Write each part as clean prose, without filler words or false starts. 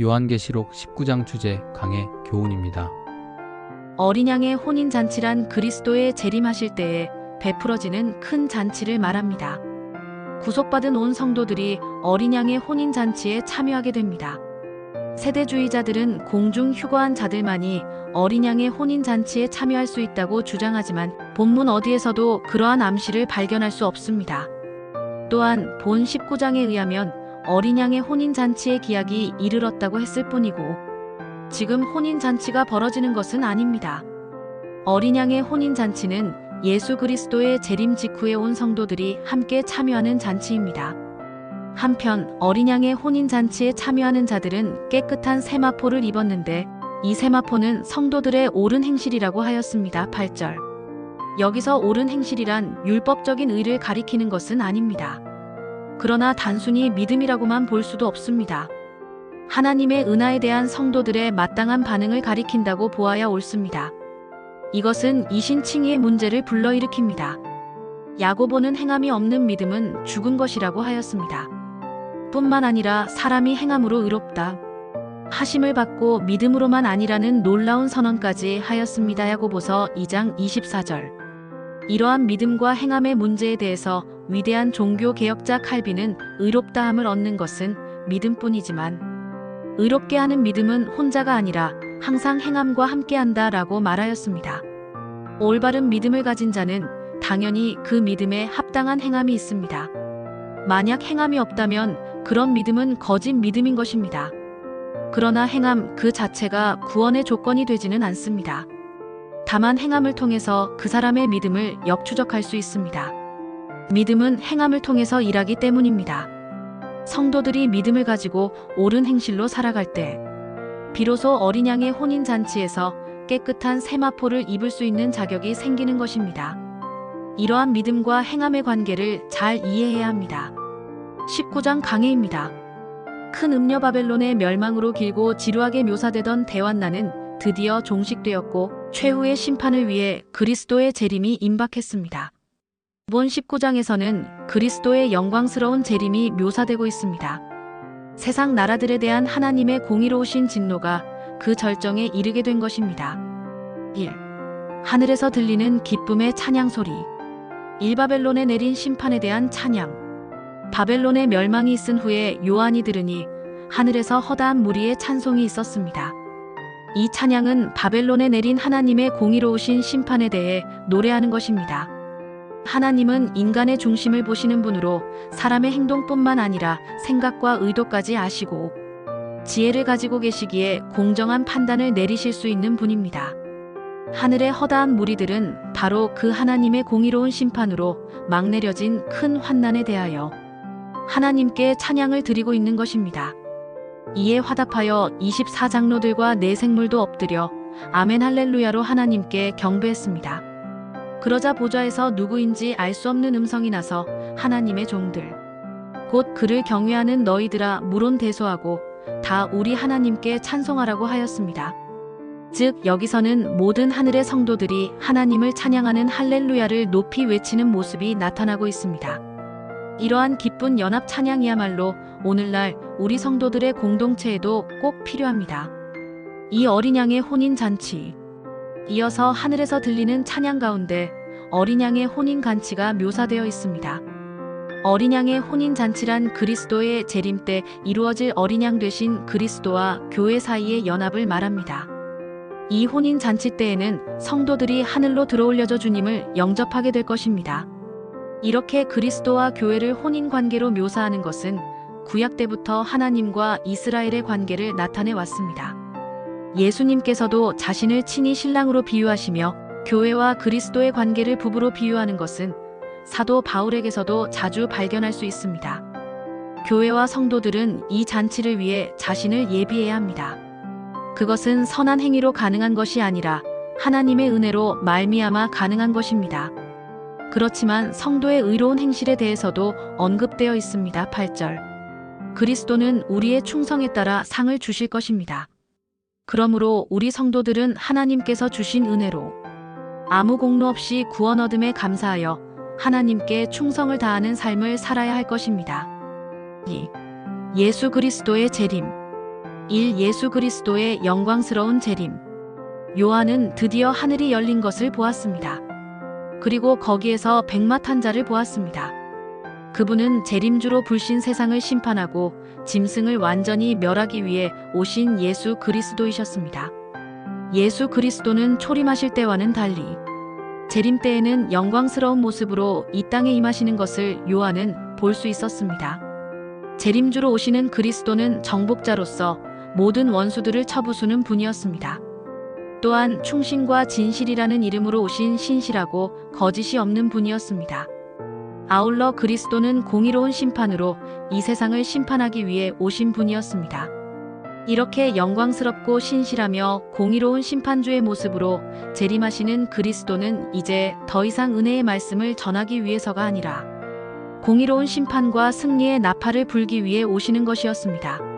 요한계시록 19장 주제 강해 교훈입니다. 어린 양의 혼인잔치란 그리스도의 재림하실 때에 베풀어지는 큰 잔치를 말합니다. 구속받은 온 성도들이 어린 양의 혼인잔치에 참여하게 됩니다. 세대주의자들은 공중 휴거한 자들만이 어린 양의 혼인잔치에 참여할 수 있다고 주장하지만 본문 어디에서도 그러한 암시를 발견할 수 없습니다. 또한 본 19장에 의하면 어린 양의 혼인잔치의 기약이 이르렀다고 했을 뿐이고 지금 혼인잔치가 벌어지는 것은 아닙니다. 어린 양의 혼인잔치는 예수 그리스도의 재림 직후에 온 성도들이 함께 참여하는 잔치입니다. 한편 어린 양의 혼인잔치에 참여하는 자들은 깨끗한 세마포를 입었는데 이 세마포는 성도들의 옳은 행실이라고 하였습니다. 8절. 여기서 옳은 행실이란 율법적인 의를 가리키는 것은 아닙니다. 그러나 단순히 믿음이라고만 볼 수도 없습니다. 하나님의 은하에 대한 성도들의 마땅한 반응을 가리킨다고 보아야 옳습니다. 이것은 이신칭의의 문제를 불러일으킵니다. 야고보는 행함이 없는 믿음은 죽은 것이라고 하였습니다. 뿐만 아니라 사람이 행함으로 의롭다 하심을 받고 믿음으로만 아니라는 놀라운 선언까지 하였습니다. 야고보서 2장 24절. 이러한 믿음과 행함의 문제에 대해서 위대한 종교 개혁자 칼빈은 의롭다함을 얻는 것은 믿음뿐이지만 의롭게 하는 믿음은 혼자가 아니라 항상 행함과 함께한다 라고 말하였습니다. 올바른 믿음을 가진 자는 당연히 그 믿음에 합당한 행함이 있습니다. 만약 행함이 없다면 그런 믿음은 거짓 믿음인 것입니다. 그러나 행함 그 자체가 구원의 조건이 되지는 않습니다. 다만 행함을 통해서 그 사람의 믿음을 역추적할 수 있습니다. 믿음은 행함을 통해서 일하기 때문입니다. 성도들이 믿음을 가지고 옳은 행실로 살아갈 때 비로소 어린 양의 혼인잔치에서 깨끗한 세마포를 입을 수 있는 자격이 생기는 것입니다. 이러한 믿음과 행함의 관계를 잘 이해해야 합니다. 19장 강해입니다. 큰 음녀 바벨론의 멸망으로 길고 지루하게 묘사되던 대환난은 드디어 종식되었고 최후의 심판을 위해 그리스도의 재림이 임박했습니다. 이번 19장에서는 그리스도의 영광스러운 재림이 묘사되고 있습니다. 세상 나라들에 대한 하나님의 공의로우신 진노가 그 절정에 이르게 된 것입니다. 1. 하늘에서 들리는 기쁨의 찬양 소리. 1. 바벨론에 내린 심판에 대한 찬양. 바벨론의 멸망이 있은 후에 요한이 들으니 하늘에서 허다한 무리의 찬송이 있었습니다. 이 찬양은 바벨론에 내린 하나님의 공의로우신 심판에 대해 노래하는 것입니다. 하나님은 인간의 중심을 보시는 분으로 사람의 행동뿐만 아니라 생각과 의도까지 아시고 지혜를 가지고 계시기에 공정한 판단을 내리실 수 있는 분입니다. 하늘의 허다한 무리들은 바로 그 하나님의 공의로운 심판으로 막 내려진 큰 환난에 대하여 하나님께 찬양을 드리고 있는 것입니다. 이에 화답하여 24장로들과 네 생물도 엎드려 아멘 할렐루야로 하나님께 경배했습니다. 그러자 보좌에서 누구인지 알 수 없는 음성이 나서 하나님의 종들 곧 그를 경외하는 너희들아 물론 대소하고 다 우리 하나님께 찬송하라고 하였습니다. 즉 여기서는 모든 하늘의 성도들이 하나님을 찬양하는 할렐루야를 높이 외치는 모습이 나타나고 있습니다. 이러한 기쁜 연합 찬양이야말로 오늘날 우리 성도들의 공동체에도 꼭 필요합니다. 이 어린 양의 혼인 잔치. 이어서 하늘에서 들리는 찬양 가운데 어린 양의 혼인 잔치가 묘사되어 있습니다. 어린 양의 혼인 잔치란 그리스도의 재림 때 이루어질 어린 양 되신 그리스도와 교회 사이의 연합을 말합니다. 이 혼인 잔치 때에는 성도들이 하늘로 들어올려져 주님을 영접하게 될 것입니다. 이렇게 그리스도와 교회를 혼인 관계로 묘사하는 것은 구약 때부터 하나님과 이스라엘의 관계를 나타내 왔습니다. 예수님께서도 자신을 친히 신랑으로 비유하시며 교회와 그리스도의 관계를 부부로 비유하는 것은 사도 바울에게서도 자주 발견할 수 있습니다. 교회와 성도들은 이 잔치를 위해 자신을 예비해야 합니다. 그것은 선한 행위로 가능한 것이 아니라 하나님의 은혜로 말미암아 가능한 것입니다. 그렇지만 성도의 의로운 행실에 대해서도 언급되어 있습니다. 8절. 그리스도는 우리의 충성에 따라 상을 주실 것입니다. 그러므로 우리 성도들은 하나님께서 주신 은혜로 아무 공로 없이 구원 얻음에 감사하여 하나님께 충성을 다하는 삶을 살아야 할 것입니다. 2. 예수 그리스도의 재림. 1. 예수 그리스도의 영광스러운 재림. 요한은 드디어 하늘이 열린 것을 보았습니다. 그리고 거기에서 백마탄 자를 보았습니다. 그분은 재림주로 불신 세상을 심판하고 짐승을 완전히 멸하기 위해 오신 예수 그리스도이셨습니다. 예수 그리스도는 초림하실 때와는 달리 재림 때에는 영광스러운 모습으로 이 땅에 임하시는 것을 요한은 볼 수 있었습니다. 재림주로 오시는 그리스도는 정복자로서 모든 원수들을 쳐부수는 분이었습니다. 또한 충신과 진실이라는 이름으로 오신 신실하고 거짓이 없는 분이었습니다. 아울러 그리스도는 공의로운 심판으로 이 세상을 심판하기 위해 오신 분이었습니다. 이렇게 영광스럽고 신실하며 공의로운 심판주의 모습으로 재림하시는 그리스도는 이제 더 이상 은혜의 말씀을 전하기 위해서가 아니라 공의로운 심판과 승리의 나팔을 불기 위해 오시는 것이었습니다.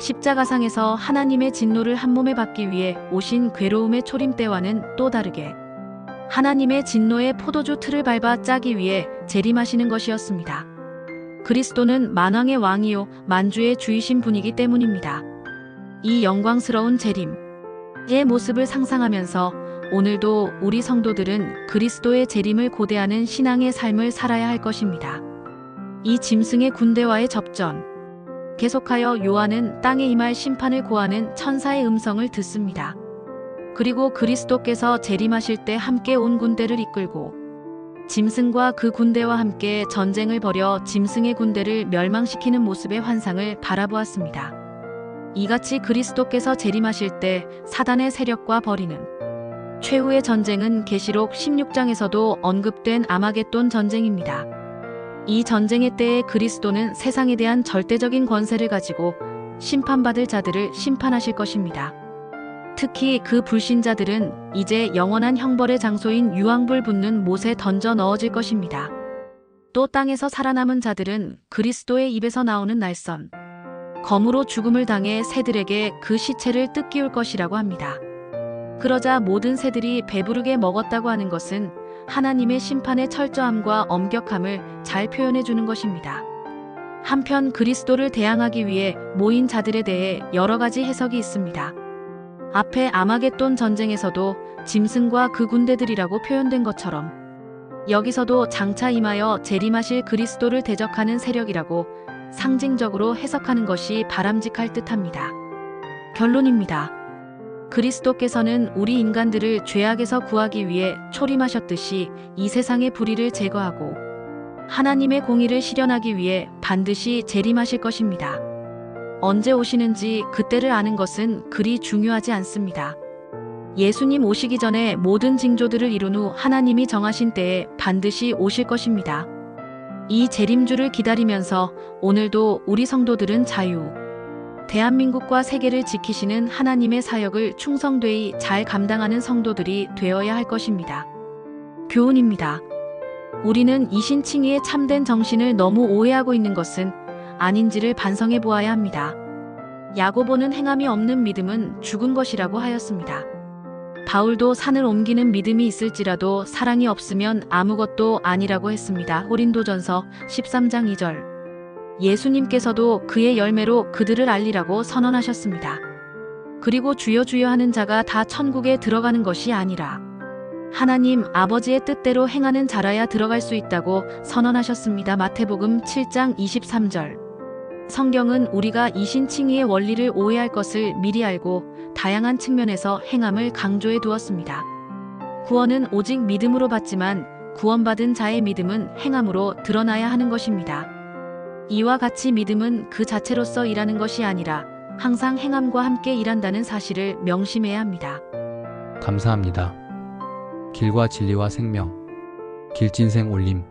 십자가상에서 하나님의 진노를 한 몸에 받기 위해 오신 괴로움의 초림 때와는 또 다르게 하나님의 진노의 포도주 틀을 밟아 짜기 위해 재림하시는 것이었습니다. 그리스도는 만왕의 왕이요 만주의 주이신 분이기 때문입니다. 이 영광스러운 재림의 모습을 상상하면서 오늘도 우리 성도들은 그리스도의 재림을 고대하는 신앙의 삶을 살아야 할 것입니다. 이 짐승의 군대와의 접전. 계속하여 요한은 땅에 임할 심판을 고하는 천사의 음성을 듣습니다. 그리고 그리스도께서 재림하실 때 함께 온 군대를 이끌고 짐승과 그 군대와 함께 전쟁을 벌여 짐승의 군대를 멸망시키는 모습의 환상을 바라보았습니다. 이같이 그리스도께서 재림하실 때 사단의 세력과 벌이는 최후의 전쟁은 계시록 16장에서도 언급된 아마겟돈 전쟁입니다. 이 전쟁의 때에 그리스도는 세상에 대한 절대적인 권세를 가지고 심판받을 자들을 심판하실 것입니다. 특히 그 불신자들은 이제 영원한 형벌의 장소인 유황불 붙는 못에 던져 넣어질 것입니다. 또 땅에서 살아남은 자들은 그리스도의 입에서 나오는 날선 검으로 죽음을 당해 새들에게 그 시체를 뜯기울 것이라고 합니다. 그러자 모든 새들이 배부르게 먹었다고 하는 것은 하나님의 심판의 철저함과 엄격함을 잘 표현해 주는 것입니다. 한편 그리스도를 대항하기 위해 모인 자들에 대해 여러 가지 해석이 있습니다. 앞에 아마겟돈 전쟁에서도 짐승과 그 군대들이라고 표현된 것처럼 여기서도 장차 임하여 재림하실 그리스도를 대적하는 세력이라고 상징적으로 해석하는 것이 바람직할 듯합니다. 결론입니다. 그리스도께서는 우리 인간들을 죄악에서 구하기 위해 초림하셨듯이 이 세상의 불의를 제거하고 하나님의 공의를 실현하기 위해 반드시 재림하실 것입니다. 언제 오시는지 그때를 아는 것은 그리 중요하지 않습니다. 예수님 오시기 전에 모든 징조들을 이룬 후 하나님이 정하신 때에 반드시 오실 것입니다. 이 재림주를 기다리면서 오늘도 우리 성도들은 대한민국과 세계를 지키시는 하나님의 사역을 충성되이 잘 감당하는 성도들이 되어야 할 것입니다. 교훈입니다. 우리는 이신칭의의 참된 정신을 너무 오해하고 있는 것은 아닌지를 반성해 보아야 합니다. 야고보는 행함이 없는 믿음은 죽은 것이라고 하였습니다. 바울도 산을 옮기는 믿음이 있을지라도 사랑이 없으면 아무것도 아니라고 했습니다. 고린도전서 13장 2절. 예수님께서도 그의 열매로 그들을 알리라고 선언하셨습니다. 그리고 주여 주여 하는 자가 다 천국에 들어가는 것이 아니라 하나님 아버지의 뜻대로 행하는 자라야 들어갈 수 있다고 선언하셨습니다. 마태복음 7장 23절. 성경은 우리가 이신칭의의 원리를 오해할 것을 미리 알고 다양한 측면에서 행함을 강조해 두었습니다. 구원은 오직 믿음으로 받지만 구원받은 자의 믿음은 행함으로 드러나야 하는 것입니다. 이와 같이 믿음은 그 자체로서 일하는 것이 아니라 항상 행함과 함께 일한다는 사실을 명심해야 합니다. 감사합니다. 길과 진리와 생명. 길진생 올림.